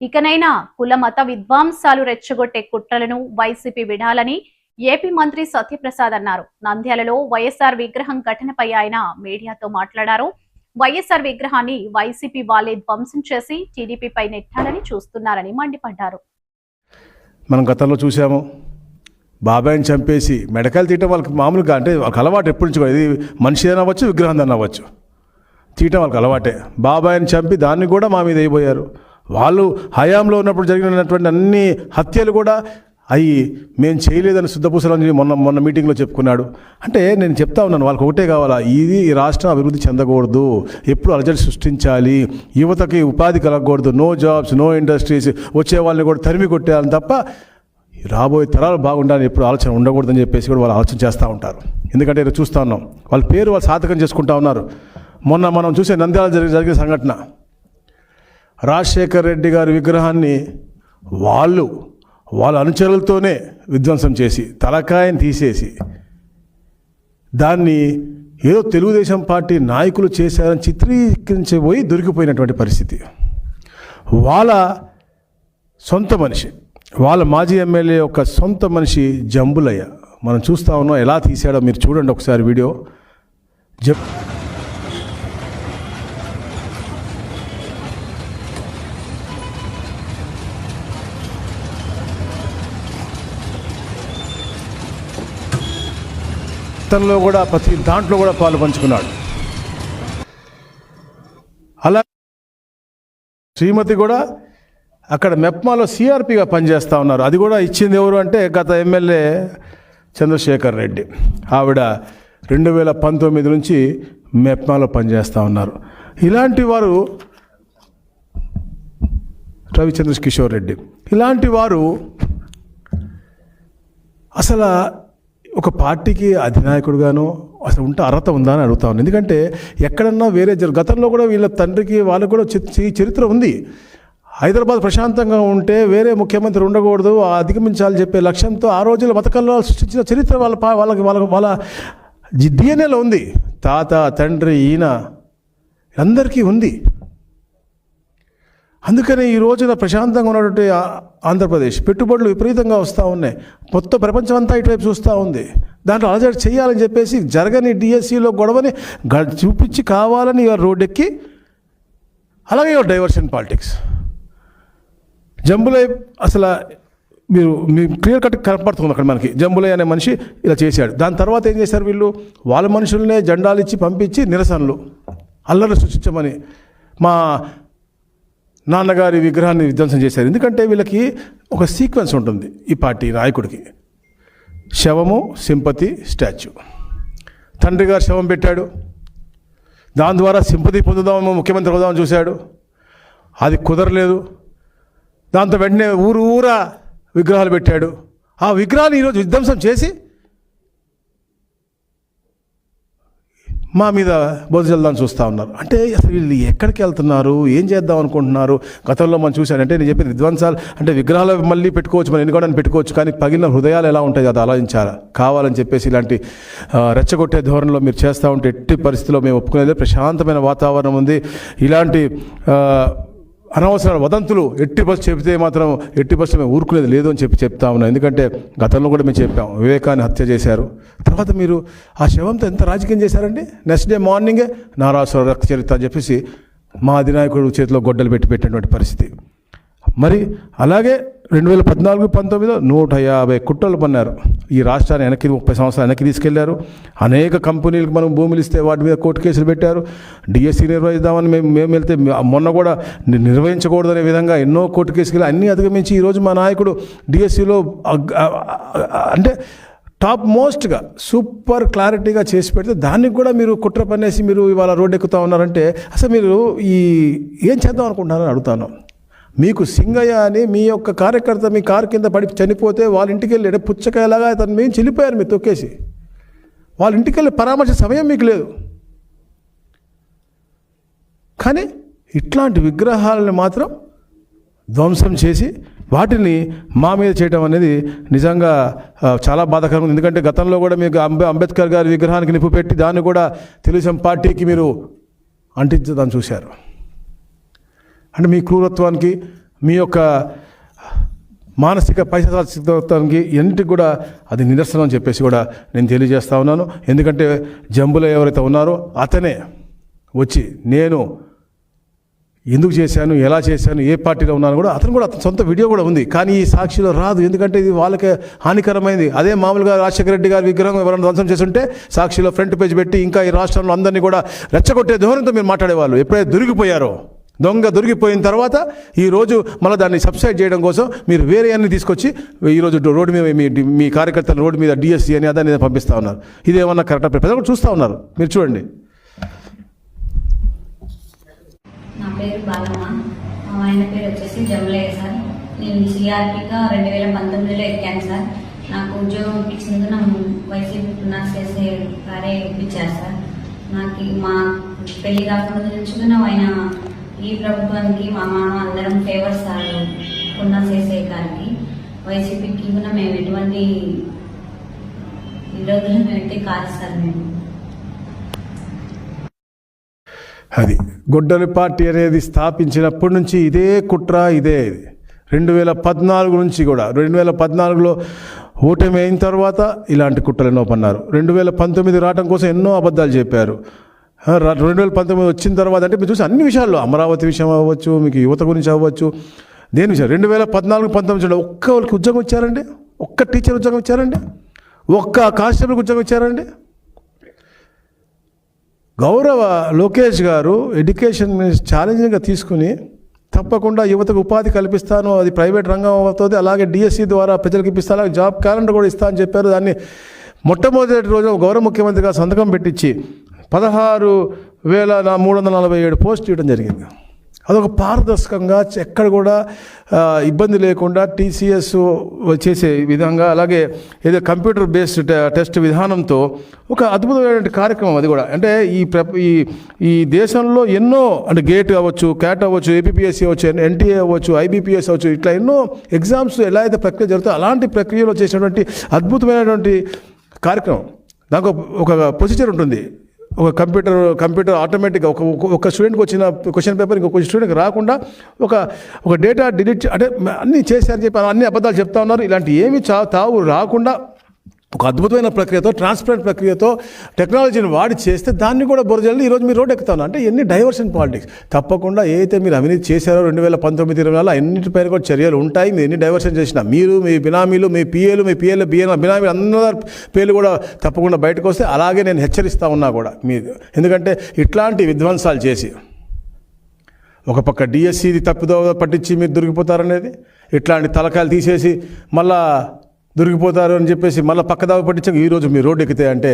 ఇకనైనా కుల మత విద్వాంసాలు రెచ్చగొట్టే కుట్రలను వైసీపీ విడాలని ఏపీ మంత్రి సత్యప్రసాద్ అన్నారు. నంద్యాలలో వైఎస్ఆర్ విగ్రహం ఘటనపై ఆయన మీడియాతో మాట్లాడారు. వైఎస్ఆర్ విగ్రహాన్ని వైసీపీ వాళ్ళే ధ్వంసం చేసి టీడీపీపై నెట్టాలని చూస్తున్నారని మండిపడ్డారు. మనం గతంలో చూసాము, బాబాయిని చంపేసి మెడకాయలు తీయటం వాళ్ళకి మామూలుగా, అంటే వాళ్ళకి అలవాటు ఎప్పటి నుంచి. ఇది మనిషి అవ్వచ్చు, విగ్రహం అవ్వచ్చు, తీయటం వాళ్ళకి అలవాటే. బాబాయిని చంపి దాన్ని కూడా మా మీద అయిపోయారు. వాళ్ళు హయాంలో ఉన్నప్పుడు జరిగినటువంటి అన్ని హత్యలు కూడా అవి మేము చేయలేదని శుద్ధపూసలని మొన్న మీటింగ్లో చెప్పుకున్నాడు. అంటే నేను చెప్తా ఉన్నాను, వాళ్ళకి ఒకటే కావాలా, ఇది ఈ రాష్ట్రం అభివృద్ధి చెందకూడదు, ఎప్పుడు అలజడి సృష్టించాలి, యువతకి ఉపాధి కలగకూడదు, నో జాబ్స్, నో ఇండస్ట్రీస్, వచ్చే వాళ్ళని కూడా తరిమి కొట్టేయాలని తప్ప రాబోయే తరాలు బాగుండాలని ఎప్పుడు ఆలోచన ఉండకూడదని చెప్పేసి కూడా వాళ్ళు ఆలోచన చేస్తూ ఉంటారు. ఎందుకంటే ఇక్కడ చూస్తూ ఉన్నాం, వాళ్ళ పేరు వాళ్ళు సాధకం చేసుకుంటా ఉన్నారు. మొన్న మనం చూసే నంద్యాల జరిగిన సంఘటన, రాజశేఖర్ రెడ్డి గారి విగ్రహాన్ని వాళ్ళ అనుచరులతోనే విధ్వంసం చేసి తలకాయని తీసేసి దాన్ని ఏదో తెలుగుదేశం పార్టీ నాయకులు చేశారని చిత్రీకరించబోయి దొరికిపోయినటువంటి పరిస్థితి. వాళ్ళ సొంత మనిషి, వాళ్ళ మాజీ ఎమ్మెల్యే యొక్క సొంత మనిషి జంబులయ్య, మనం చూస్తూ ఉన్నాం ఎలా తీసాడో మీరు చూడండి ఒకసారి వీడియో. తనలో కూడా ప్రతి దాంట్లో కూడా పాలు పంచుకున్నాడు. అలా శ్రీమతి కూడా అక్కడ మెప్మాలో సిఆర్పిగా పనిచేస్తూ ఉన్నారు. అది కూడా ఇచ్చింది ఎవరు అంటే గత ఎమ్మెల్యే చంద్రశేఖర్ రెడ్డి. ఆవిడ 2019 నుంచి మెప్మాలో పనిచేస్తూ ఉన్నారు. ఇలాంటి వారు రవిచంద్ర కిషోర్ రెడ్డి, ఇలాంటి వారు అసలు ఒక పార్టీకి అధినాయకుడుగానో అసలు ఉంటే అర్హత ఉందా అని అడుగుతా ఉన్నాను. ఎందుకంటే ఎక్కడన్నా వేరే గతంలో కూడా వీళ్ళ తండ్రికి వాళ్ళకు కూడా చరిత్ర ఉంది. హైదరాబాద్ ప్రశాంతంగా ఉంటే వేరే ముఖ్యమంత్రి ఉండకూడదు, అధిగమించాలని చెప్పే లక్ష్యంతో ఆ రోజుల్లో మతకల్లో సృష్టించిన చరిత్ర వాళ్ళ డిఎన్ఏలో ఉంది. తాత, తండ్రి, ఈయన అందరికీ ఉంది. అందుకని ఈ రోజున ప్రశాంతంగా ఉన్నటువంటి ఆంధ్రప్రదేశ్ పెట్టుబడులు విపరీతంగా వస్తూ ఉన్నాయి. మొత్తం ప్రపంచం అంతా ఇటువైపు చూస్తూ ఉంది. దాంట్లో అలజడి చేయాలని చెప్పేసి జరగని డిఎస్సిలో గొడవని చూపించి కావాలని రోడ్డెక్కి, అలాగే డైవర్షన్ పాలిటిక్స్. జంబులయ్య అసలు మీ క్లియర్ కట్ కనపడుతుంది అక్కడ మనకి. జంబులయ్య అనే మనిషి ఇలా చేశాడు. దాని తర్వాత ఏం చేశారు వీళ్ళు, వాళ్ళ మనుషులనే జెండాలు ఇచ్చి పంపించి నిరసనలు, అల్లర్లు సృష్టించమని మా నాన్నగారి విగ్రహాన్ని విధ్వంసం చేశారు. ఎందుకంటే వీళ్ళకి ఒక సీక్వెన్స్ ఉంటుంది ఈ పార్టీ నాయకుడికి. శవము, సింపతి, స్టాచ్యూ. తండ్రి గారు శవం పెట్టాడు, దాని ద్వారా సింపతి పొందుదాము, ముఖ్యమంత్రి అవుదామని చూశాడు, అది కుదరలేదు. దాంతో వెంటనే ఊరా విగ్రహాలు పెట్టాడు. ఆ విగ్రహాన్ని ఈరోజు విధ్వంసం చేసి మా మీద బోధ చల్దాన్ని చూస్తూ ఉన్నారు. అంటే అసలు వీళ్ళు ఎక్కడికి వెళ్తున్నారు, ఏం చేద్దాం అనుకుంటున్నారు? గతంలో మనం చూశానంటే నేను చెప్పిన విధ్వంసాలు అంటే విగ్రహాలు మళ్ళీ పెట్టుకోవచ్చు, మనం ఎన్నుకోవడానికి పెట్టుకోవచ్చు, కానీ పగిలిన హృదయాలు ఎలా ఉంటాయి అది ఆలోచించాలా. కావాలని చెప్పేసి ఇలాంటి రెచ్చగొట్టే ధోరణిలో మీరు చేస్తూ ఉంటే ఎట్టి పరిస్థితిలో మేము ఒప్పుకునేది. ప్రశాంతమైన వాతావరణం ఉంది. ఇలాంటి అనవసర వదంతులు ఎట్టి బస్సు చెబితే మాత్రం ఎట్టి బస్సు మేము ఊరుకునేది లేదు అని చెప్తా ఉన్నాం. ఎందుకంటే గతంలో కూడా మేము చెప్పాం, వివేకాన్ని హత్య చేశారు, తర్వాత మీరు ఆ శవంతో ఎంత రాజకీయం చేశారండి. నెక్స్ట్ డే మార్నింగే నారాసుర రక్త చరిత్ర అని చెప్పేసి మా అధినాయకుడు చేతిలో గొడ్డలు పెట్టినటువంటి పరిస్థితి. మరి అలాగే 2014-19 150 కుట్రలు పన్నారు. ఈ రాష్ట్రాన్ని 30 సంవత్సరాలు వెనక్కి తీసుకెళ్లారు. అనేక కంపెనీలకు మనం భూములు ఇస్తే వాటి మీద కోర్టు కేసులు పెట్టారు. డిఎస్సి నిర్వహిద్దామని మేము వెళ్తే మొన్న కూడా నిర్వహించకూడదనే విధంగా ఎన్నో కోర్టు కేసులు అన్నీ అధిగమించి ఈరోజు మా నాయకుడు డిఎస్సిలో అంటే టాప్ మోస్ట్గా సూపర్ క్లారిటీగా చేసి పెడితే దానికి కూడా మీరు కుట్ర పనేసి మీరు ఇవాళ రోడ్డు ఎక్కుతూ ఉన్నారంటే అసలు మీరు ఏం చేద్దాం అనుకుంటున్నారని అడుగుతాను. మీకు సింగయ్య అని మీ యొక్క కార్యకర్త మీ కారు కింద పడి చనిపోతే వాళ్ళ ఇంటికి వెళ్ళి పుచ్చకాయలాగా అతను మేము చెల్లిపోయారు, మీరు తొక్కేసి వాళ్ళ ఇంటికి వెళ్ళి పరామర్శ సమయం మీకు లేదు. కానీ ఇట్లాంటి విగ్రహాలను మాత్రం ధ్వంసం చేసి వాటిని మా మీద చేయడం అనేది నిజంగా చాలా బాధాకరం. ఎందుకంటే గతంలో కూడా మీకు అంబేద్కర్ గారి విగ్రహానికి నిప్పు పెట్టి దాన్ని కూడా తెలుగుదేశం పార్టీకి మీరు అంటించదని చూశారు. అంటే మీ క్రూరత్వానికి మీ యొక్క మానసిక పైశాచికత్వానికి ఎన్నిటికి కూడా అది నిదర్శనం అని చెప్పేసి కూడా నేను తెలియజేస్తా ఉన్నాను. ఎందుకంటే జంబులో ఎవరైతే ఉన్నారో అతనే వచ్చి నేను ఎందుకు చేశాను, ఎలా చేశాను, ఏ పార్టీలో ఉన్నాను కూడా అతను సొంత వీడియో కూడా ఉంది. కానీ ఈ సాక్షిలో రాదు, ఎందుకంటే ఇది వాళ్ళకే హానికరమైంది. అదే మామూలుగా రాజశేఖర రెడ్డి గారి విగ్రహం ఎవరైనా ధ్వంసం చేస్తుంటే సాక్షిలో ఫ్రంట్ పేజ్ పెట్టి ఇంకా ఈ రాష్ట్రంలో అందరినీ కూడా రెచ్చగొట్టే ధోరణితో మీరు మాట్లాడేవాళ్ళు. ఎప్పుడైతే దొరికిపోయారో, దొంగ దొరికిపోయిన తర్వాత ఈరోజు మళ్ళీ దాన్ని సబ్సైడ్ చేయడం కోసం మీరు వేరే అన్ని తీసుకొచ్చి ఈరోజు రోడ్డు మీద మీ కార్యకర్తలు రోడ్డు మీద డిఎస్సీ అని అదాన్ని పంపిస్తూ ఉన్నారు. ఇదేమన్నా కరెక్ట్? ప్రజలు కూడా చూస్తూ ఉన్నారు, మీరు చూడండి. నా పేరు బాలమ్మ, మా ఆయన పేరు వచ్చేసి జమలయ్య సార్. నేను సిఆర్పీగా 2019లో ఎక్కాను సార్. నాకు ఉద్యోగం ఇప్పించినందుకు నా వైసీపీ పునర్సేసే గారే ఇప్పించారు సార్. నాకు మా పెళ్లి కాకముందు నుంచి కూడా ఆయన ఈ ప్రభుత్వానికి మా మామ అందరం ఫేవర్ సార్. పునర్సేసే గారికి వైసీపీకి కూడా మేము ఎటువంటి విరోధులు అయితే కాదు సార్. మేము అది గొడ్డలి పార్టీ అనేది స్థాపించినప్పటి నుంచి ఇదే కుట్ర, ఇదే 2014 నుంచి కూడా 2014లో ఓటమి అయిన తర్వాత ఇలాంటి కుట్రలు ఎన్నో పన్నారు. 2019 రావడం కోసం ఎన్నో అబద్ధాలు చెప్పారు. 2019 వచ్చిన తర్వాత అంటే మీరు చూసి అన్ని విషయాల్లో అమరావతి విషయం అవ్వచ్చు, మీకు యువత గురించి అవ్వచ్చు, దేని విషయం 2014-19 ఒక్కరికి ఉద్యోగం ఇచ్చారండి? ఒక్క టీచర్ ఉద్యోగం ఇచ్చారండి? ఒక్క కానిస్టేబుల్కి ఉద్యోగం ఇచ్చారండి? గౌరవ లోకేష్ గారు ఎడ్యుకేషన్ ఛాలెంజింగ్గా తీసుకుని తప్పకుండా యువతకు ఉపాధి కల్పిస్తాను, అది ప్రైవేట్ రంగం అవుతుంది, అలాగే డిఎస్సి ద్వారా ప్రజలకు ఇప్పిస్తాను, అలాగే జాబ్ క్యాలెండర్ కూడా ఇస్తా అని చెప్పారు. దాన్ని మొట్టమొదటి రోజు గౌరవ ముఖ్యమంత్రిగా సంతకం పెట్టించి 16,347 పోస్టులు ఇవ్వడం జరిగింది. అదొక పారదర్శకంగా ఎక్కడ కూడా ఇబ్బంది లేకుండా టీసీఎస్ చేసే విధంగా, అలాగే ఏదో కంప్యూటర్ బేస్డ్ టెస్ట్ విధానంతో ఒక అద్భుతమైన కార్యక్రమం అది కూడా. అంటే ఈ దేశంలో ఎన్నో, అంటే గేట్ అవ్వచ్చు, క్యాట్ అవ్వచ్చు, ఏపీపీఎస్సీ అవ్వచ్చు, ఎన్టీఏ అవ్వచ్చు, ఐబీపీఎస్ అవ్వచ్చు, ఇట్లా ఎన్నో ఎగ్జామ్స్ ఎలా అయితే ప్రక్రియ జరుగుతుందో అలాంటి ప్రక్రియలో చేసినటువంటి అద్భుతమైనటువంటి కార్యక్రమం. దానికి ఒక ప్రొసీజర్ ఉంటుంది. ఒక కంప్యూటర్ ఆటోమేటిక్గా ఒక స్టూడెంట్కి వచ్చిన క్వశ్చన్ పేపర్ ఇంకొక స్టూడెంట్కి రాకుండా ఒక డేటా డిలీట్, అంటే అన్నీ చేశారని చెప్పి అన్ని అబద్ధాలు చెప్తా ఉన్నారు. ఇలాంటి ఏమి తావు రాకుండా ఒక అద్భుతమైన ప్రక్రియతో, ట్రాన్స్పరెంట్ ప్రక్రియతో టెక్నాలజీని వాడి చేస్తే దాన్ని కూడా బొరజల్ని ఈరోజు మీరు రోడ్ ఎక్కుతాను అంటే ఎన్ని డైవర్షన్ పాలిటిక్స్. తప్పకుండా ఏదైతే మీరు అవినీతి చేశారో 2019-20 అన్నింటిపైన కూడా చర్యలు ఉంటాయి. మీరు ఎన్ని డైవర్షన్ చేసినా, మీరు మీ బినామీలు, మీ పిఏలు, బినామీలు అందరి పేర్లు కూడా తప్పకుండా బయటకు వస్తే అలాగే నేను హెచ్చరిస్తూ ఉన్నా కూడా మీరు. ఎందుకంటే ఇట్లాంటి విధ్వంసాలు చేసి ఒక పక్క డిఎస్సిది తప్పుదోవ పట్టించి మీరు దొరికిపోతారనేది, ఇట్లాంటి తలకాయలు తీసేసి మళ్ళా దొరికిపోతారు అని చెప్పేసి మళ్ళీ పక్కదావ పట్టించాక ఈరోజు మీరు రోడ్డు ఎక్కితే అంటే